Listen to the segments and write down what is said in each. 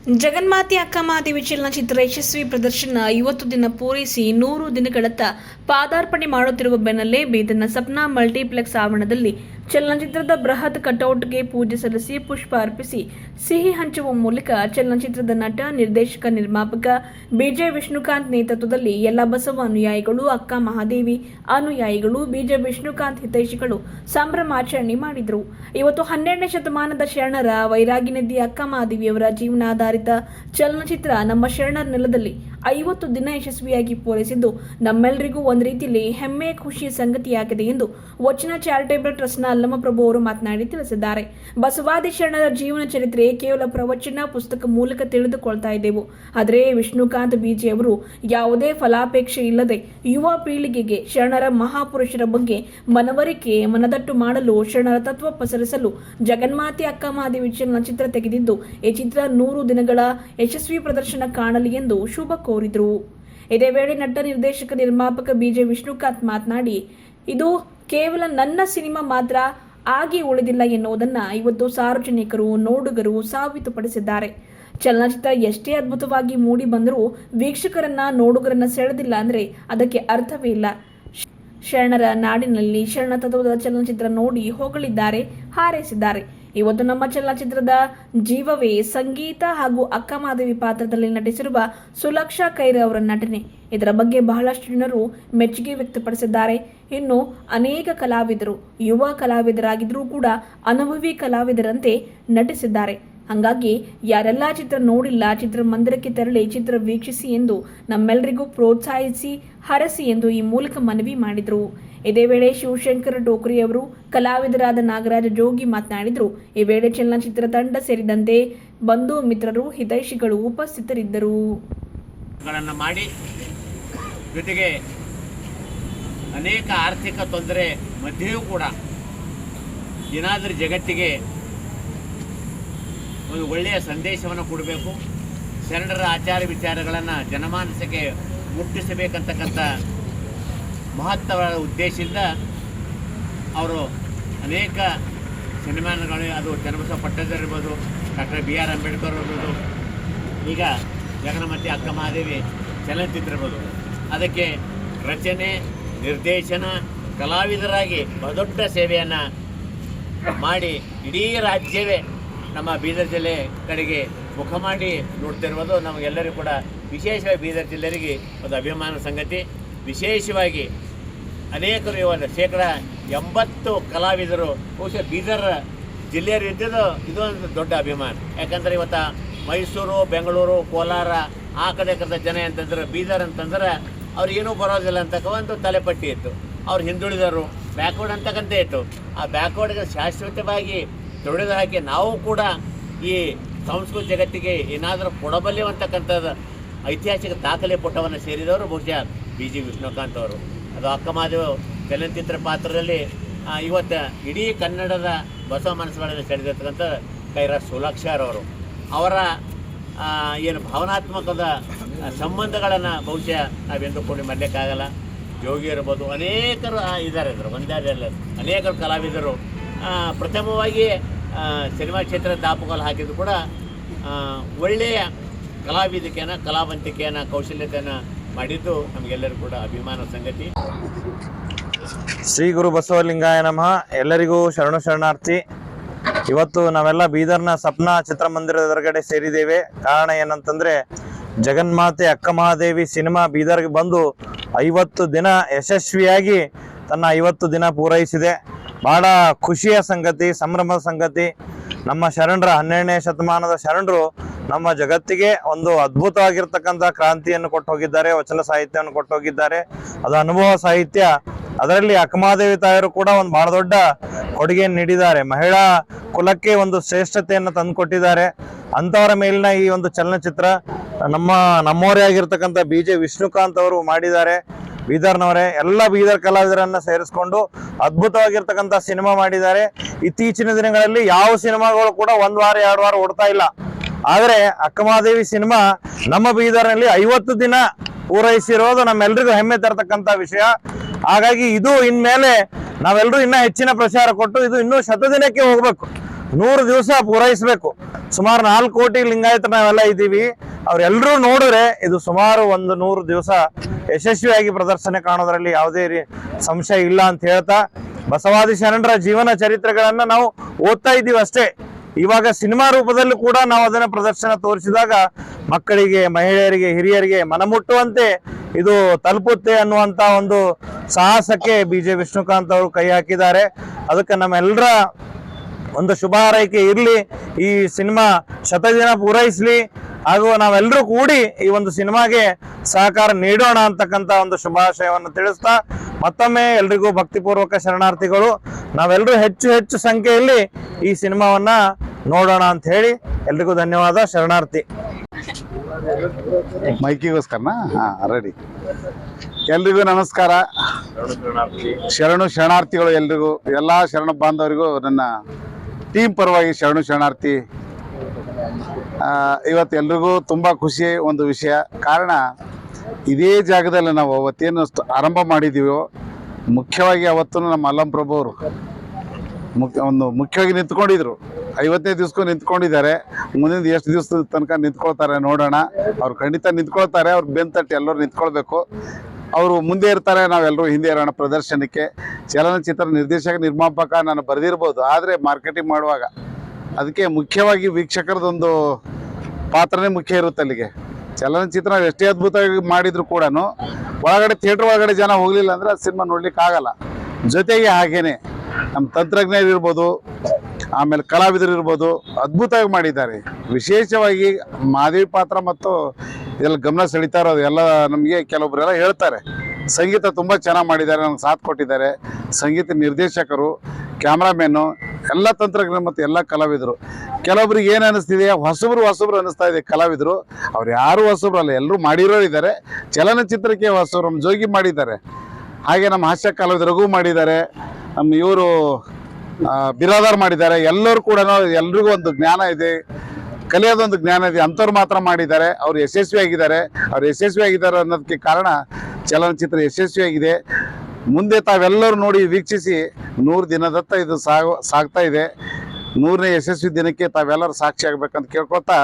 ಜಗನ್ಮಾತೆ ಅಕ್ಕ ಮಹಾದೇವಿ ಚಲನಚಿತ್ರ ಯಶಸ್ವಿ ಪ್ರದರ್ಶನ 50 ದಿನ ಪೂರೈಸಿ 100 ದಿನಗಳತ್ತ ಪಾದಾರ್ಪಣೆ ಮಾಡುತ್ತಿರುವ ಬೆನ್ನಲ್ಲೇ ಬೀದರ್ನ ಸಪ್ನಾ ಮಲ್ಟಿಪ್ಲೆಕ್ಸ್ ಆವರಣದಲ್ಲಿ ಚಲನಚಿತ್ರದ ಬೃಹತ್ ಕಟೌಟ್ಗೆ ಪೂಜೆ ಸಲ್ಲಿಸಿ ಪುಷ್ಪ ಅರ್ಪಿಸಿ ಸಿಹಿ ಹಂಚುವ ಮೂಲಕ ಚಲನಚಿತ್ರದ ನಟ, ನಿರ್ದೇಶಕ, ನಿರ್ಮಾಪಕ ಬಿಜೆ ವಿಷ್ಣುಕಾಂತ್ ನೇತೃತ್ವದಲ್ಲಿ ಎಲ್ಲ ಬಸವ ಅನುಯಾಯಿಗಳು, ಅಕ್ಕ ಮಹಾದೇವಿ ಅನುಯಾಯಿಗಳು, ಬಿಜೆ ವಿಷ್ಣುಕಾಂತ್ ಹಿತೈಷಿಗಳು ಸಂಭ್ರಮಾಚರಣೆ ಮಾಡಿದರು. ಇವತ್ತು 12ನೇ ಶತಮಾನದ ಶರಣರ ವೈರಾಗಿ ನದಿ ಅಕ್ಕ ಮಹಾದೇವಿಯವರ ಜೀವನಾಧಾರಿತ ಚಲನಚಿತ್ರ ನಮ್ಮ ಶರಣರ ನೆಲದಲ್ಲಿ 50 ದಿನ ಯಶಸ್ವಿಯಾಗಿ ಪೂರೈಸಿದ್ದು ನಮ್ಮೆಲ್ಲರಿಗೂ ಒಂದು ರೀತಿಯಲ್ಲಿ ಹೆಮ್ಮೆ, ಖುಷಿ ಸಂಗತಿಯಾಗಿದೆ ಎಂದು ವಚನ ಚಾರಿಟೇಬಲ್ ಟ್ರಸ್ಟ್ನ ಅಲ್ಲಮಪ್ರಭು ಅವರು ಮಾತನಾಡಿ ತಿಳಿಸಿದ್ದಾರೆ. ಬಸವಾದಿ ಶರಣರ ಜೀವನ ಚರಿತ್ರೆ ಕೇವಲ ಪ್ರವಚನ ಪುಸ್ತಕ ಮೂಲಕ ತಿಳಿದುಕೊಳ್ತಾ ಇದ್ದೆವು. ಆದರೆ ವಿಷ್ಣುಕಾಂತ್ ಬಿಜೆ ಅವರು ಯಾವುದೇ ಫಲಾಪೇಕ್ಷೆ ಇಲ್ಲದೆ ಯುವ ಪೀಳಿಗೆಗೆ ಶರಣರ ಮಹಾಪುರುಷರ ಬಗ್ಗೆ ಮನವರಿಕೆ, ಮನದಟ್ಟು ಮಾಡಲು, ಶರಣರ ತತ್ವ ಪಸರಿಸಲು ಜಗನ್ಮಾತೆ ಅಕ್ಕ ಮಹಾದೇವಿ ಚಲನಚಿತ್ರ ತೆಗೆದಿದ್ದು ಈ ಚಿತ್ರ 100 ದಿನಗಳ ಯಶಸ್ವಿ ಪ್ರದರ್ಶನ ಕಾಣಲಿ ಎಂದು ಶುಭ ಕೋರಿದರು. ಇದೇ ವೇಳೆ ನಟ, ನಿರ್ದೇಶಕ, ನಿರ್ಮಾಪಕ ಬಿಜೆ ವಿಷ್ಣುಕಾಂತ್ ಮಾತನಾಡಿ, ಇದು ಕೇವಲ ನನ್ನ ಸಿನಿಮಾ ಮಾತ್ರ ಆಗಿ ಉಳಿದಿಲ್ಲ ಎನ್ನುವುದನ್ನು ಇವತ್ತು ಸಾರ್ವಜನಿಕರು, ನೋಡುಗರು ಸಾಬೀತುಪಡಿಸಿದ್ದಾರೆ. ಚಲನಚಿತ್ರ ಎಷ್ಟೇ ಅದ್ಭುತವಾಗಿ ಮೂಡಿ ಬಂದರೂ ವೀಕ್ಷಕರನ್ನ, ನೋಡುಗರನ್ನ ಸೆಳೆದಿಲ್ಲ ಅಂದರೆ ಅದಕ್ಕೆ ಅರ್ಥವೇ ಇಲ್ಲ. ಶರಣರ ನಾಡಿನಲ್ಲಿ ಶರಣ ತತ್ವದ ಚಲನಚಿತ್ರ ನೋಡಿ ಹೊಗಳಿದ್ದಾರೆ, ಹಾರೈಸಿದ್ದಾರೆ. ಇವತ್ತು ನಮ್ಮ ಚಲನಚಿತ್ರದ ಜೀವವೇ ಸಂಗೀತ ಹಾಗೂ ಅಕ್ಕ ಮಹಾದೇವಿ ಪಾತ್ರದಲ್ಲಿ ನಟಿಸಿರುವ ಸುಲಕ್ಷಾ ಕೈರೆ ಅವರ ನಟನೆ. ಇದರ ಬಗ್ಗೆ ಬಹಳಷ್ಟು ಜನರು ಮೆಚ್ಚುಗೆ ವ್ಯಕ್ತಪಡಿಸಿದ್ದಾರೆ. ಇನ್ನು ಅನೇಕ ಕಲಾವಿದರು ಯುವ ಕಲಾವಿದರಾಗಿದ್ದರೂ ಕೂಡ ಅನುಭವಿ ಕಲಾವಿದರಂತೆ ನಟಿಸಿದ್ದಾರೆ. ಹಾಗಾಗಿ ಯಾರೆಲ್ಲ ಚಿತ್ರ ನೋಡಿಲ್ಲ, ಚಿತ್ರಮಂದಿರಕ್ಕೆ ತೆರಳಿ ಚಿತ್ರ ವೀಕ್ಷಿಸಿ ಎಂದು ನಮ್ಮೆಲ್ಲರಿಗೂ ಪ್ರೋತ್ಸಾಹಿಸಿ, ಹರಸಿ ಎಂದು ಈ ಮೂಲಕ ಮನವಿ ಮಾಡಿದರು. ಇದೇ ವೇಳೆ ಶಿವಶಂಕರ ಟೋಕ್ರಿ ಅವರು, ಕಲಾವಿದರಾದ ನಾಗರಾಜ ಜೋಗಿ ಮಾತನಾಡಿದರು. ಈ ವೇಳೆ ಚಲನಚಿತ್ರ ತಂಡ ಸೇರಿದಂತೆ ಬಂಧು ಮಿತ್ರರು, ಹಿತೈಷಿಗಳು ಉಪಸ್ಥಿತರಿದ್ದರು. ಮಾಡಿ ಜೊತೆಗೆ ಅನೇಕ ಆರ್ಥಿಕ ತೊಂದರೆ ಮಧ್ಯೆಯೂ ಕೂಡ ಏನಾದರೂ ಜಗತ್ತಿಗೆ ಒಂದು ಒಳ್ಳೆಯ ಸಂದೇಶವನ್ನು ಕೊಡಬೇಕು, ಶರಣರ ಆಚಾರ ವಿಚಾರಗಳನ್ನು ಜನಮಾನಸಕ್ಕೆ ಮುಟ್ಟಿಸಬೇಕಂತಕ್ಕಂಥ ಮಹತ್ವದ ಉದ್ದೇಶದಿಂದ ಅವರು ಅನೇಕ ಸಿನಿಮಾಗಳು, ಅದು ಚನ್ನಬಸವ ಪಟ್ಟದಕರ್ ಇರ್ಬೋದು, ಡಾಕ್ಟರ್ BR ಅಂಬೇಡ್ಕರ್ ಇರ್ಬೋದು, ಈಗ ಜಗನ್ಮಾತೆ ಅಕ್ಕ ಮಹಾದೇವಿ ಚಲನಚಿತ್ರ ಇರ್ಬೋದು, ಅದಕ್ಕೆ ರಚನೆ, ನಿರ್ದೇಶನ, ಕಲಾವಿದರಾಗಿ ಬಹುದೊಡ್ಡ ಸೇವೆಯನ್ನು ಮಾಡಿ ಇಡೀ ರಾಜ್ಯವೇ ನಮ್ಮ ಬೀದರ್ ಜಿಲ್ಲೆ ಕಡೆಗೆ ಮುಖ ಮಾಡಿ ನೋಡ್ತಿರುವುದು ನಮಗೆಲ್ಲರಿಗೂ ಕೂಡ ವಿಶೇಷವಾಗಿ ಬೀದರ್ ಜಿಲ್ಲೆಯವರಿಗೆ ಒಂದು ಅಭಿಮಾನ ಸಂಗತಿ. ವಿಶೇಷವಾಗಿ ಅನೇಕರು ಇವಾಗ 80% ಕಲಾವಿದರು ಬಹುಶಃ ಬೀದರ್ ಜಿಲ್ಲೆಯವರು ಇದ್ದಿದ್ದು ಇದು ಒಂದು ದೊಡ್ಡ ಅಭಿಮಾನ. ಯಾಕಂದರೆ ಇವತ್ತು ಮೈಸೂರು, ಬೆಂಗಳೂರು, ಕೋಲಾರ ಆ ಕಡೆ ಜನ ಅಂತಂದ್ರೆ ಬೀದರ್ ಅಂತಂದ್ರೆ ಅವ್ರಿಗೇನೂ ಬರೋದಿಲ್ಲ ಅಂತಕ್ಕ ಒಂದು ತಲೆಪಟ್ಟಿ ಇತ್ತು. ಅವ್ರು ಹಿಂದುಳಿದರು, ಬ್ಯಾಕ್ವರ್ಡ್ ಅಂತಕ್ಕಂಥ ಇತ್ತು. ಆ ಬ್ಯಾಕ್ವರ್ಡ್ಗೆ ಶಾಶ್ವತವಾಗಿ ತೊಡೆದು ಹಾಕಿ ನಾವು ಕೂಡ ಈ ಸಂಸ್ಕೃತಿ ಜಗತ್ತಿಗೆ ಏನಾದರೂ ಕೊಡಬಲ್ಲೆ ಅಂತಕ್ಕಂಥದ್ದು ಐತಿಹಾಸಿಕ ದಾಖಲೆ ಪುಟವನ್ನು ಸೇರಿದವರು ಬಹುಶಃ ಬಿಜೆ ವಿಷ್ಣುಕಾಂತ್ ಅವರು. ಅದು ಅಕ್ಕ ಮಹಾದೇವಿ ಚಲನಚಿತ್ರ ಪಾತ್ರದಲ್ಲಿ ಇವತ್ತು ಇಡೀ ಕನ್ನಡದ ಬಸವ ಮನಸ್ಸುಗಳಲ್ಲಿ ಸೆಳೆದಿರ್ತಕ್ಕಂಥ ಕೈರ ಸುಲಕ್ಷಾರವರು ಅವರ ಏನು ಭಾವನಾತ್ಮಕದ ಸಂಬಂಧಗಳನ್ನು ಬಹುಶಃ ನಾವೆಂದು ಕೂಡ ಮಾಡಲಿಕ್ಕಾಗಲ್ಲ. ಜೋಗಿ ಇರ್ಬೋದು, ಅನೇಕರು ಇದ್ದಾರೆ. ಇದ್ರು ಒಂದಾರಲ್ಲ ಅನೇಕರು ಕಲಾವಿದರು ಪ್ರಥಮವಾಗಿ ಸಿನಿಮಾ ಕ್ಷೇತ್ರದ ದಾಪುಗಾಲು ಹಾಕಿದ್ದು ಕೂಡ ಒಳ್ಳೆಯ ಕಲಾವಿದಿಕೆಯನ್ನು, ಕಲಾವಂತಿಕೆಯನ್ನು, ಕೌಶಲ್ಯತೆಯನ್ನು ಮಾಡಿದ್ದು ನಮಗೆಲ್ಲರಿಗೂ ಕೂಡ ಅಭಿಮಾನ ಸಂಗತಿ. ಶ್ರೀ ಗುರು ಬಸವಲಿಂಗಾಯ ನಮಃ. ಎಲ್ಲರಿಗೂ ಶರಣು ಶರಣಾರ್ಥಿ. ಇವತ್ತು ನಾವೆಲ್ಲ ಬೀದರ್ನ ಸಪ್ನಾ ಚಿತ್ರಮಂದಿರದ ಎದುರುಗಡೆ ಸೇರಿದ್ದೇವೆ. ಕಾರಣ ಏನಂತಂದ್ರೆ ಜಗನ್ಮಾತೆ ಅಕ್ಕ ಮಹಾದೇವಿ ಸಿನಿಮಾ ಬೀದರ್ಗೆ ಬಂದು 50 ದಿನ ಯಶಸ್ವಿಯಾಗಿ ತನ್ನ 50 ದಿನ ಪೂರೈಸಿದೆ. ಬಹಳ ಖುಷಿಯ ಸಂಗತಿ, ಸಂಭ್ರಮದ ಸಂಗತಿ. ನಮ್ಮ ಶರಣರ 12ನೇ ಶತಮಾನದ ಶರಣರು ನಮ್ಮ ಜಗತ್ತಿಗೆ ಒಂದು ಅದ್ಭುತವಾಗಿರ್ತಕ್ಕಂಥ ಕ್ರಾಂತಿಯನ್ನು ಕೊಟ್ಟು ಹೋಗಿದ್ದಾರೆ, ವಚನ ಸಾಹಿತ್ಯವನ್ನು ಕೊಟ್ಟು ಹೋಗಿದ್ದಾರೆ. ಅದು ಅನುಭವ ಸಾಹಿತ್ಯ. ಅದರಲ್ಲಿ ಅಕ್ಕಮಹಾದೇವಿ ತಾಯರು ಕೂಡ ಒಂದು ಬಹಳ ದೊಡ್ಡ ಕೊಡುಗೆಯನ್ನು ನೀಡಿದ್ದಾರೆ. ಮಹಿಳಾ ಕುಲಕ್ಕೆ ಒಂದು ಶ್ರೇಷ್ಠತೆಯನ್ನು ತಂದುಕೊಟ್ಟಿದ್ದಾರೆ. ಅಂಥವರ ಮೇಲಿನ ಈ ಒಂದು ಚಲನಚಿತ್ರ ನಮ್ಮವರೇ ಆಗಿರ್ತಕ್ಕಂಥ ಬಿಜೆ ವಿಷ್ಣುಕಾಂತ್ ಅವರು ಮಾಡಿದ್ದಾರೆ. ಬೀದರ್ನವರೇ ಎಲ್ಲ ಬೀದರ್ ಕಲಾವಿದರನ್ನ ಸೇರಿಸ್ಕೊಂಡು ಅದ್ಭುತವಾಗಿರ್ತಕ್ಕಂಥ ಸಿನಿಮಾ ಮಾಡಿದ್ದಾರೆ. ಇತ್ತೀಚಿನ ದಿನಗಳಲ್ಲಿ ಯಾವ ಸಿನಿಮಾಗಳು ಕೂಡ 1 ವಾರ 2 ವಾರ ಓಡ್ತಾ ಇಲ್ಲ. ಆದರೆ ಅಕ್ಕಮಹಾದೇವಿ ಸಿನಿಮಾ ನಮ್ಮ ಬೀದರ್ನಲ್ಲಿ 50 ದಿನ ಪೂರೈಸಿರೋದು ನಮ್ಮೆಲ್ಲರಿಗೂ ಹೆಮ್ಮೆ ತರತಕ್ಕಂಥ ವಿಷಯ. ಹಾಗಾಗಿ ಇದು ಇನ್ಮೇಲೆ ನಾವೆಲ್ಲರೂ ಇನ್ನೂ ಹೆಚ್ಚಿನ ಪ್ರಚಾರ ಕೊಟ್ಟು ಇದು ಇನ್ನೂ 100 ದಿನಕ್ಕೆ ಹೋಗ್ಬೇಕು. 100 ದಿವಸ ಪೂರೈಸಬೇಕು. ಸುಮಾರು 4 ಕೋಟಿ ಲಿಂಗಾಯತ ನಾವೆಲ್ಲ ಇದ್ದೀವಿ. ಅವ್ರೆಲ್ಲರೂ ನೋಡಿದ್ರೆ ಇದು ಸುಮಾರು 100 ದಿವಸ ಯಶಸ್ವಿಯಾಗಿ ಪ್ರದರ್ಶನ ಕಾಣೋದ್ರಲ್ಲಿ ಯಾವುದೇ ಸಂಶಯ ಇಲ್ಲ ಅಂತ ಹೇಳ್ತಾ, ಬಸವಾದಿ ಶರಣರ ಜೀವನ ಚರಿತ್ರೆಗಳನ್ನ ನಾವು ಓದ್ತಾ ಇದ್ದೀವಿ ಅಷ್ಟೇ. ಇವಾಗ ಸಿನಿಮಾ ರೂಪದಲ್ಲೂ ಕೂಡ ನಾವು ಅದನ್ನ ಪ್ರದರ್ಶನ ತೋರಿಸಿದಾಗ ಮಕ್ಕಳಿಗೆ, ಮಹಿಳೆಯರಿಗೆ, ಹಿರಿಯರಿಗೆ ಮನಮುಟ್ಟುವಂತೆ ಇದು ತಲುಪುತ್ತೆ ಅನ್ನುವಂತ ಒಂದು ಸಾಹಸಕ್ಕೆ BJ ವಿಷ್ಣುಕಾಂತ್ ಅವರು ಕೈ ಹಾಕಿದ್ದಾರೆ. ಅದಕ್ಕೆ ನಮ್ಮೆಲ್ಲರ ಒಂದು ಶುಭ ಹಾರೈಕೆ ಇರಲಿ. ಈ ಸಿನಿಮಾ ಶತದಿನ ಪೂರೈಸಲಿ ಹಾಗೂ ನಾವೆಲ್ಲರೂ ಕೂಡಿ ಈ ಒಂದು ಸಿನಿಮಾಗೆ ಸಹಕಾರ ನೀಡೋಣ ಅಂತಕ್ಕಂಥ ಒಂದು ಶುಭಾಶಯವನ್ನು ತಿಳಿಸ್ತಾ, ಮತ್ತೊಮ್ಮೆ ಎಲ್ರಿಗೂ ಭಕ್ತಿಪೂರ್ವಕ ಶರಣಾರ್ಥಿಗಳು. ನಾವೆಲ್ಲರೂ ಹೆಚ್ಚು ಸಂಖ್ಯೆಯಲ್ಲಿ ಈ ಸಿನಿಮಾವನ್ನ ನೋಡೋಣ ಅಂತ ಹೇಳಿ ಎಲ್ರಿಗೂ ಧನ್ಯವಾದ. ಶರಣಾರ್ಥಿ. ಮೈಕಿಗೋಸ್ಕರನಾ? ರೆಡಿ. ಎಲ್ರಿಗೂ ನಮಸ್ಕಾರ. ಶರಣಾರ್ಥಿಗಳು ಎಲ್ರಿಗೂ, ಎಲ್ಲ ಶರಣ ಬಾಂಧವರಿಗೂ ನನ್ನ ಟೀಮ್ ಪರವಾಗಿ ಶರಣಾರ್ಥಿ. ಇವತ್ತು ಎಲ್ರಿಗೂ ತುಂಬ ಖುಷಿ ಒಂದು ವಿಷಯ. ಕಾರಣ, ಇದೇ ಜಾಗದಲ್ಲಿ ನಾವು ಅವತ್ತೇನು ಆರಂಭ ಮಾಡಿದ್ದೀವೋ, ಮುಖ್ಯವಾಗಿ ಅವತ್ತು ನಮ್ಮ ಅಲ್ಲಂ ಪ್ರಭು ಅವರು ಮುಖ್ಯವಾಗಿ ನಿಂತ್ಕೊಂಡಿದ್ರು. 50ನೇ ದಿವಸಕ್ಕೂ ನಿಂತ್ಕೊಂಡಿದ್ದಾರೆ. ಮುಂದಿನ ಎಷ್ಟು ದಿವಸದ ತನಕ ನಿಂತ್ಕೊಳ್ತಾರೆ ನೋಡೋಣ. ಅವ್ರು ಖಂಡಿತ ನಿಂತ್ಕೊಳ್ತಾರೆ. ಅವ್ರು ಬೆಂತಟ್ಟಿ ಎಲ್ಲರೂ ನಿಂತ್ಕೊಳ್ಬೇಕು. ಅವರು ಮುಂದೆ ಇರ್ತಾರೆ, ನಾವೆಲ್ಲರೂ ಹಿಂದೆ ಇರೋಣ ಪ್ರದರ್ಶನಕ್ಕೆ. ಚಲನಚಿತ್ರ ನಿರ್ದೇಶಕ, ನಿರ್ಮಾಪಕ ನಾನು ಬರೆದಿರ್ಬೋದು, ಆದರೆ ಮಾರ್ಕೆಟಿಂಗ್ ಮಾಡುವಾಗ ಅದಕ್ಕೆ ಮುಖ್ಯವಾಗಿ ವೀಕ್ಷಕರದೊಂದು ಪಾತ್ರನೇ ಮುಖ್ಯ ಇರುತ್ತೆ ಅಲ್ಲಿಗೆ. ಚಲನಚಿತ್ರ ಎಷ್ಟೇ ಅದ್ಭುತವಾಗಿ ಮಾಡಿದ್ರು ಕೂಡ ಒಳಗಡೆ ಥಿಯೇಟ್ರ್ ಒಳಗಡೆ ಜನ ಹೋಗಲಿಲ್ಲ ಅಂದರೆ ಆ ಸಿನಿಮಾ ನೋಡ್ಲಿಕ್ಕೆ ಆಗಲ್ಲ. ಜೊತೆಗೆ ಹಾಗೇನೆ ನಮ್ಮ ತಂತ್ರಜ್ಞರು ಇರ್ಬೋದು, ಆಮೇಲೆ ಕಲಾವಿದರು ಇರ್ಬೋದು, ಅದ್ಭುತವಾಗಿ ಮಾಡಿದ್ದಾರೆ. ವಿಶೇಷವಾಗಿ ಮಾದೇವಿ ಪಾತ್ರ ಮತ್ತು ಇದೆಲ್ಲ ಗಮನ ಸೆಳೀತಾ ಇರೋದು ಎಲ್ಲ ನಮಗೆ ಕೆಲವೊಬ್ಬರೆಲ್ಲ ಹೇಳ್ತಾರೆ. ಸಂಗೀತ ತುಂಬ ಚೆನ್ನಾಗಿ ಮಾಡಿದ್ದಾರೆ, ನನಗೆ ಸಾಥ್ ಕೊಟ್ಟಿದ್ದಾರೆ. ಸಂಗೀತ ನಿರ್ದೇಶಕರು, ಕ್ಯಾಮ್ರಾಮ್ಯಾನು, ಎಲ್ಲ ತಂತ್ರಜ್ಞರು ಮತ್ತು ಎಲ್ಲ ಕಲಾವಿದರು. ಕೆಲವೊಬ್ರಿಗೆ ಏನು ಅನ್ನಿಸ್ತಿದೆ, ಹೊಸಬ್ರು ಅನ್ನಿಸ್ತಾ ಇದೆ ಕಲಾವಿದರು. ಅವ್ರು ಯಾರು ಹೊಸಬ್ರು ಅಲ್ಲ, ಎಲ್ಲರೂ ಮಾಡಿರೋರು ಇದ್ದಾರೆ. ಚಲನಚಿತ್ರಕ್ಕೆ ಹೊಸಬ್ರು, ನಮ್ಮ ಜೋಗಿ ಮಾಡಿದ್ದಾರೆ. ಹಾಗೆ ನಮ್ಮ ಹಾಸ್ಯ ಕಲಾವಿದರು ರಘು ಮಾಡಿದ್ದಾರೆ, ನಮ್ಮ ಇವರು ಬಿರಾದಾರ್ ಮಾಡಿದ್ದಾರೆ. ಎಲ್ಲರೂ ಕೂಡ ಎಲ್ರಿಗೂ ಒಂದು ಜ್ಞಾನ ಇದೆ, ಕಲಿಯೋದೊಂದು ಜ್ಞಾನ ಇದೆ. ಅಂಥವ್ರು ಮಾತ್ರ ಮಾಡಿದ್ದಾರೆ. ಅವ್ರು ಯಶಸ್ವಿಯಾಗಿದ್ದಾರೆ. ಅನ್ನೋದಕ್ಕೆ ಕಾರಣ ಚಲನಚಿತ್ರ ಯಶಸ್ವಿಯಾಗಿದೆ. ಮುಂದೆ ತಾವೆಲ್ಲರೂ ನೋಡಿ ವೀಕ್ಷಿಸಿ 100 ದಿನದತ್ತ ಇದು ಸಾಗ್ತಾ ಇದೆ. 100ನೇ ಯಶಸ್ವಿ ದಿನಕ್ಕೆ ತಾವೆಲ್ಲರೂ ಸಾಕ್ಷಿ ಆಗ್ಬೇಕಂತ ಕೇಳ್ಕೊತಾ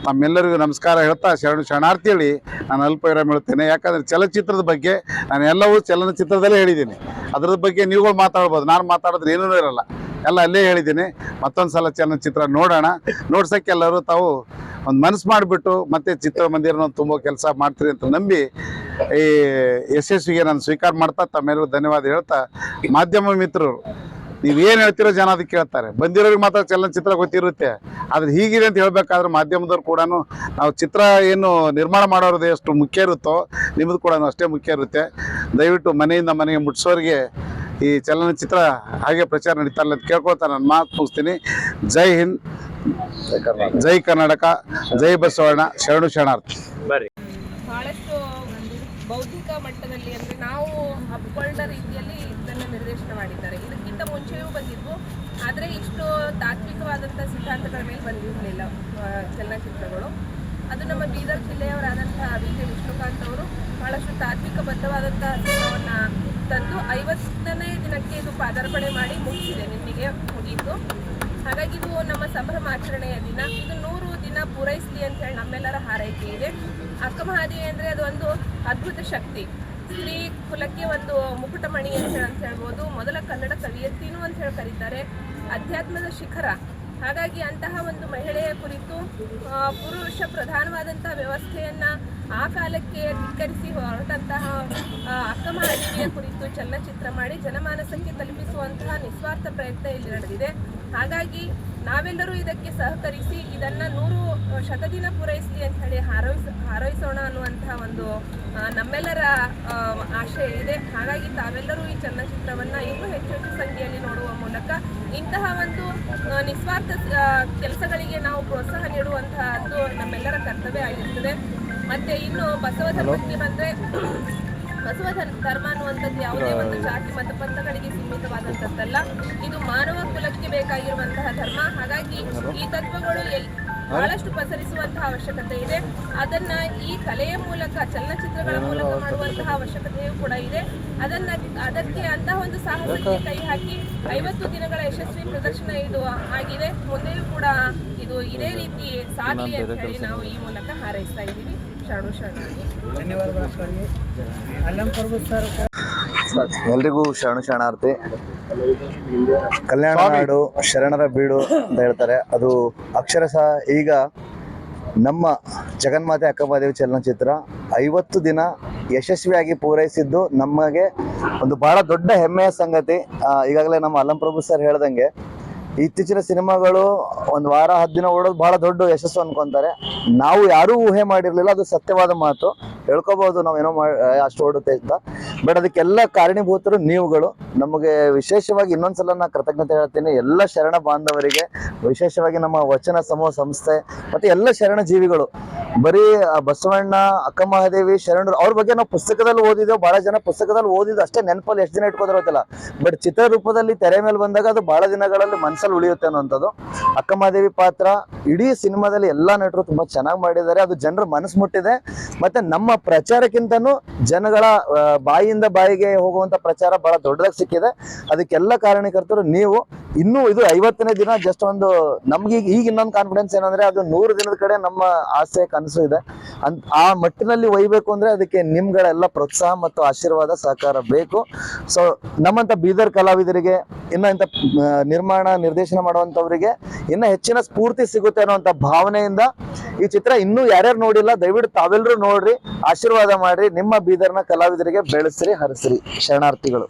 ತಮ್ಮೆಲ್ಲರಿಗೂ ನಮಸ್ಕಾರ ಹೇಳ್ತಾ ಶರಣಾರ್ಥಿ ಹೇಳಿ ನಾನು ಅಲ್ಪ ವಿರಾಮ ಹೇಳ್ತೇನೆ. ಯಾಕಂದರೆ ಚಲನಚಿತ್ರದ ಬಗ್ಗೆ ನಾನು ಎಲ್ಲವೂ ಚಲನಚಿತ್ರದಲ್ಲೇ ಹೇಳಿದ್ದೀನಿ. ಅದ್ರ ಬಗ್ಗೆ ನೀವುಗಳು ಮಾತಾಡ್ಬೋದು, ನಾನು ಮಾತಾಡಿದ್ರೆ ಏನೂ ಇರಲ್ಲ, ಎಲ್ಲ ಅಲ್ಲೇ ಹೇಳಿದ್ದೀನಿ. ಮತ್ತೊಂದು ಸಲ ಚಲನಚಿತ್ರ ನೋಡೋಣ. ನೋಡ್ಸೋಕ್ಕೆ ಎಲ್ಲರೂ ತಾವು ಒಂದು ಮನಸ್ಸು ಮಾಡಿಬಿಟ್ಟು ಮತ್ತೆ ಚಿತ್ರಮಂದಿರನ ತುಂಬ ಕೆಲಸ ಮಾಡ್ತೀರಿ ಅಂತ ನಂಬಿ ಈ ಯಶಸ್ವಿಗೆ ನಾನು ಸ್ವೀಕಾರ ಮಾಡ್ತಾ ತಮ್ಮೆಲ್ಲರೂ ಧನ್ಯವಾದ ಹೇಳ್ತಾ, ಮಾಧ್ಯಮ ಮಿತ್ರರು ನೀವೇನು ಹೇಳ್ತಿರೋ ಜನ ಅದಕ್ಕೆ ಕೇಳ್ತಾರೆ. ಬಂದಿರೋರಿಗೆ ಮಾತ್ರ ಚಲನಚಿತ್ರ ಗೊತ್ತಿರುತ್ತೆ, ಆದರೆ ಹೀಗಿದೆ ಅಂತ ಹೇಳ್ಬೇಕಾದ್ರೆ ಮಾಧ್ಯಮದವ್ರು ಕೂಡ ನಾವು ಚಿತ್ರ ಏನು ನಿರ್ಮಾಣ ಮಾಡೋದು ಎಷ್ಟು ಮುಖ್ಯ ಇರುತ್ತೋ ನಿಮ್ಮದು ಕೂಡ ಅಷ್ಟೇ ಮುಖ್ಯ ಇರುತ್ತೆ. ದಯವಿಟ್ಟು ಮನೆಯಿಂದ ಮನೆಗೆ ಮುಟ್ಸೋರಿಗೆ ಈ ಚಲನಚಿತ್ರ ಹಾಗೆ ಪ್ರಚಾರ ನಡೀತಾ ಇಲ್ಲ ಅಂತ ಕೇಳ್ಕೊಳ್ತಾ ನಾನು ಮಾತು ಮುಗಿಸ್ತೀನಿ. ಜೈ ಹಿಂದ್, ಜೈ ಕರ್ನಾಟಕ, ಜೈ ಬಸವಣ್ಣ, ಶರಣಾರ್ಥಿ. ಬಹಳಷ್ಟು ಬೌದ್ಧಿಕ ಮಟ್ಟದಲ್ಲಿ ಅಂದರೆ ನಾವು ಹಬ್ಕೊಳ್ಳೋ ರೀತಿಯಲ್ಲಿ ಇದನ್ನು ನಿರ್ದೇಶನ ಮಾಡಿದ್ದಾರೆ. ಇದಕ್ಕಿಂತ ಮುಂಚೆಯೂ ಬಂದಿದ್ವು, ಆದರೆ ಇಷ್ಟು ತಾತ್ವಿಕವಾದಂಥ ಸಿದ್ಧಾಂತಗಳ ಮೇಲೆ ಬಂದಿರಲಿಲ್ಲ ಚಲನಚಿತ್ರಗಳು. ಅದು ನಮ್ಮ ಬೀದರ್ ಜಿಲ್ಲೆಯವರಾದಂಥ BJ ವಿಷ್ಣುಕಾಂತ್ ಅವರು ಬಹಳಷ್ಟು ತಾತ್ವಿಕಬದ್ಧವಾದಂಥ ಸಿನಿಮಾವನ್ನು ತಂದು 50ನೇ ದಿನಕ್ಕೆ ಇದು ಪಾದಾರ್ಪಣೆ ಮಾಡಿ ಮುಗಿಸಿದೆ, ನಿನ್ನೆಗೆ ಮುಗಿಯಿತು. ಹಾಗಾಗಿ ಇದು ನಮ್ಮ ಸಂಭ್ರಮಾಚರಣೆಯ ದಿನ. ಇದು 100 ದಿನ ಪೂರೈಸಲಿ ಅಂತ ಹೇಳಿ ನಮ್ಮೆಲ್ಲರ ಹಾರೈಕೆ ಇದೆ. ಅಕ್ಕಮಹಾದೇವಿ ಅಂದರೆ ಅದು ಒಂದು ಅದ್ಭುತ ಶಕ್ತಿ. ಸ್ತ್ರೀ ಕುಲಕ್ಕೆ ಒಂದು ಮುಕುಟಮಣಿ ಅಂತ ಹೇಳ್ಬೋದು. ಮೊದಲ ಕನ್ನಡ ಕವಿಯತ್ರಿನೂ ಅಂತ ಹೇಳಿ ಕರೀತಾರೆ. ಅಧ್ಯಾತ್ಮದ ಶಿಖರ. ಹಾಗಾಗಿ ಅಂತಹ ಒಂದು ಮಹಿಳೆಯ ಕುರಿತು ಪುರುಷ ಪ್ರಧಾನವಾದಂಥ ವ್ಯವಸ್ಥೆಯನ್ನು ಆ ಕಾಲಕ್ಕೆ ಧಿಕ್ಕರಿಸಿ ಹೊರಟಂತಹ ಅಕ್ಕಮಹಾದೇವಿಯ ಕುರಿತು ಚಲನಚಿತ್ರ ಮಾಡಿ ಜನಮಾನಸಕ್ಕೆ ತಲುಪಿಸುವಂತಹ ನಿಸ್ವಾರ್ಥ ಪ್ರಯತ್ನ ಇಲ್ಲಿ ನಡೆದಿದೆ. ಹಾಗಾಗಿ ನಾವೆಲ್ಲರೂ ಇದಕ್ಕೆ ಸಹಕರಿಸಿ ಇದನ್ನು 100 ಶತದಿನ ಪೂರೈಸಲಿ ಅಂತ ಹೇಳಿ ಹಾರೈಸೋಣ ಅನ್ನುವಂತಹ ಒಂದು ನಮ್ಮೆಲ್ಲರ ಆಶಯ ಇದೆ. ಹಾಗಾಗಿ ತಾವೆಲ್ಲರೂ ಈ ಚಲನಚಿತ್ರವನ್ನು ಇನ್ನೂ ಹೆಚ್ಚು ಸಂಖ್ಯೆಯಲ್ಲಿ ನೋಡುವ ಮೂಲಕ ಇಂತಹ ಒಂದು ನಿಸ್ವಾರ್ಥ ಕೆಲಸಗಳಿಗೆ ನಾವು ಪ್ರೋತ್ಸಾಹ ನೀಡುವಂತಹದ್ದು ನಮ್ಮೆಲ್ಲರ ಕರ್ತವ್ಯ ಆಗಿರ್ತದೆ. ಮತ್ತು ಇನ್ನು ಬಸವ ಧರ್ಮಕ್ಕೆ ಬಂದರೆ, ಬಸವ ಧರ್ಮ ಅನ್ನುವಂಥದ್ದು ಯಾವುದೇ ಒಂದು ಜಾತಿ ಮತ್ತು ಪಂಥಗಳಿಗೆ ಸೀಮಿತವಾದಂಥದ್ದಲ್ಲ. ಇದು ಮಾನವ ಕುಲಕ್ಕೆ ಬೇಕಾಗಿರುವಂತಹ ಧರ್ಮ. ಹಾಗಾಗಿ ಈ ತತ್ವಗಳು ಬಹಳಷ್ಟು ಪಸರಿಸುವಂತಹ ಅವಶ್ಯಕತೆ ಇದೆ. ಅದನ್ನ ಈ ಕಲೆಯ ಮೂಲಕ, ಚಲನಚಿತ್ರಗಳ ಮೂಲಕ ಮಾಡುವಂತಹ ಅವಶ್ಯಕತೆಯೂ ಕೂಡ ಇದೆ. ಅದಕ್ಕೆ ಅಂತಹ ಒಂದು ಸಾಹಸಕ್ಕೆ ಕೈ ಹಾಕಿ 50 ದಿನಗಳ ಯಶಸ್ವಿ ಪ್ರದರ್ಶನ ಇದು ಆಗಿದೆ. ಮುಂದೆಯೂ ಕೂಡ ಇದು ಇದೇ ರೀತಿ ಸಾಗಲಿ ಅಂತ ಹೇಳಿ ನಾವು ಈ ಮೂಲಕ ಹಾರೈಸ್ತಾ ಇದ್ದೀವಿ. ಎಲ್ರಿಗೂ ಶರಣಾರ್ಥಿ. ಕಲ್ಯಾಣ ನಾಡು ಶರಣರ ಬೀಡು ಅಂತ ಹೇಳ್ತಾರೆ. ಅದು ಅಕ್ಷರಶಃ ಈಗ ನಮ್ಮ ಜಗನ್ಮಾತೆ ಅಕ್ಕಮಹಾದೇವಿ ಚಲನಚಿತ್ರ 50 ದಿನ ಯಶಸ್ವಿಯಾಗಿ ಪೂರೈಸಿದ್ದು ನಮಗೆ ಒಂದು ಬಹಳ ದೊಡ್ಡ ಹೆಮ್ಮೆಯ ಸಂಗತಿ. ಈಗಾಗಲೇ ನಮ್ಮ ಅಲ್ಲಂ ಪ್ರಭು ಸರ್ ಹೇಳ್ದಂಗೆ ಇತ್ತೀಚಿನ ಸಿನಿಮಾಗಳು ಒಂದು ವಾರ 10 ದಿನ ಓಡೋದು ಬಹಳ ದೊಡ್ಡ ಯಶಸ್ಸು ಅನ್ಕೊಂತಾರೆ. ನಾವು ಯಾರೂ ಊಹೆ ಮಾಡಿರ್ಲಿಲ್ಲ, ಅದು ಸತ್ಯವಾದ ಮಾತು. ಹೇಳ್ಕೋಬಹುದು ನಾವೇನೋ ಅಷ್ಟು ಓಡುತ್ತೆ ಅಂತ, ಬಟ್ ಅದಕ್ಕೆಲ್ಲ ಕಾರಣೀಭೂತರು ನೀವುಗಳು. ನಮಗೆ ವಿಶೇಷವಾಗಿ ಇನ್ನೊಂದ್ಸಲ ನಾ ಕೃತಜ್ಞತೆ ಹೇಳ್ತೀನಿ ಎಲ್ಲ ಶರಣ ಬಾಂಧವರಿಗೆ, ವಿಶೇಷವಾಗಿ ನಮ್ಮ ವಚನ ಸಮೂಹ ಸಂಸ್ಥೆ ಮತ್ತೆ ಎಲ್ಲ ಶರಣ ಜೀವಿಗಳು. ಬರೀ ಬಸವಣ್ಣ, ಅಕ್ಕಮಹಾದೇವಿ, ಶರಣರು ಅವ್ರ ಬಗ್ಗೆ ನಾವು ಪುಸ್ತಕದಲ್ಲಿ ಓದಿದ್ದೇವೆ. ಬಹಳ ಜನ ಪುಸ್ತಕದಲ್ಲಿ ಓದಿದ್ದು ಅಷ್ಟೇ ನೆನಪಲ್ಲಿ ಎಷ್ಟು ದಿನ ಇಟ್ಕೋದಿರೋದಿಲ್ಲ, ಬಟ್ ಚಿತ್ರ ರೂಪದಲ್ಲಿ ತೆರೆ ಮೇಲೆ ಬಂದಾಗ ಅದು ಬಹಳ ದಿನಗಳಲ್ಲಿ ಮನಸ್ಸಲ್ಲಿ ಉಳಿಯುತ್ತೆ ಅನ್ನುವಂಥದ್ದು. ಅಕ್ಕಮಹಾದೇವಿ ಪಾತ್ರ ಇಡೀ ಸಿನಿಮಾದಲ್ಲಿ ಎಲ್ಲಾ ನಟರು ತುಂಬಾ ಚೆನ್ನಾಗಿ ಮಾಡಿದ್ದಾರೆ. ಅದು ಜನರ ಮನಸ್ಸು ಮುಟ್ಟಿದೆ. ಮತ್ತೆ ನಮ್ಮ ಪ್ರಚಾರಕ್ಕಿಂತನೂ ಜನಗಳ ಬಾಯಿಯಿಂದ ಬಾಯಿಗೆ ಹೋಗುವಂತ ಪ್ರಚಾರ ಬಹಳ ದೊಡ್ಡದಾಗಿ ಸಿಕ್ಕಿದೆ. ಅದಕ್ಕೆಲ್ಲ ಕಾರಣಕರ್ತರು ನೀವು. ಇನ್ನೂ ಇದು 50ನೇ ದಿನ ಜಸ್ಟ್ ಒಂದು ನಮ್ಗೆ ಈಗ ಇನ್ನೊಂದು ಕಾನ್ಫಿಡೆನ್ಸ್ ಏನಂದ್ರೆ ಅದು 100 ದಿನದ ಕಡೆ ನಮ್ಮ ಆಸೆ ಕನಸು ಇದೆ. ಆ ಮಟ್ಟಿನಲ್ಲಿ ಒಯ್ಬೇಕು ಅಂದ್ರೆ ಅದಕ್ಕೆ ನಿಮ್ಗಳೆಲ್ಲ ಪ್ರೋತ್ಸಾಹ ಮತ್ತು ಆಶೀರ್ವಾದ ಸಹಕಾರ ಬೇಕು. ಸೊ ನಮ್ಮಂತ ಬೀದರ್ ಕಲಾವಿದರಿಗೆ, ಇನ್ನ ಇಂಥ ನಿರ್ಮಾಣ ನಿರ್ದೇಶನ ಮಾಡುವಂತವರಿಗೆ ಇನ್ನ ಹೆಚ್ಚಿನ ಸ್ಫೂರ್ತಿ ಸಿಗುತ್ತೆ ಅನ್ನುವಂತ ಭಾವನೆಯಿಂದ ಈ ಚಿತ್ರ ಇನ್ನೂ ಯಾರ್ಯಾರು ನೋಡಿಲ್ಲ ದಯವಿಟ್ಟು ತಾವೆಲ್ಲರೂ ನೋಡ್ರಿ, ಆಶೀರ್ವಾದ ಮಾಡ್ರಿ, ನಿಮ್ಮ ಬೀದರ್ನ ಕಲಾವಿದರಿಗೆ ಬೆಳೆಸ್ರಿ, ಹರಿಸ್ರಿ. ಶರಣಾರ್ಥಿಗಳು.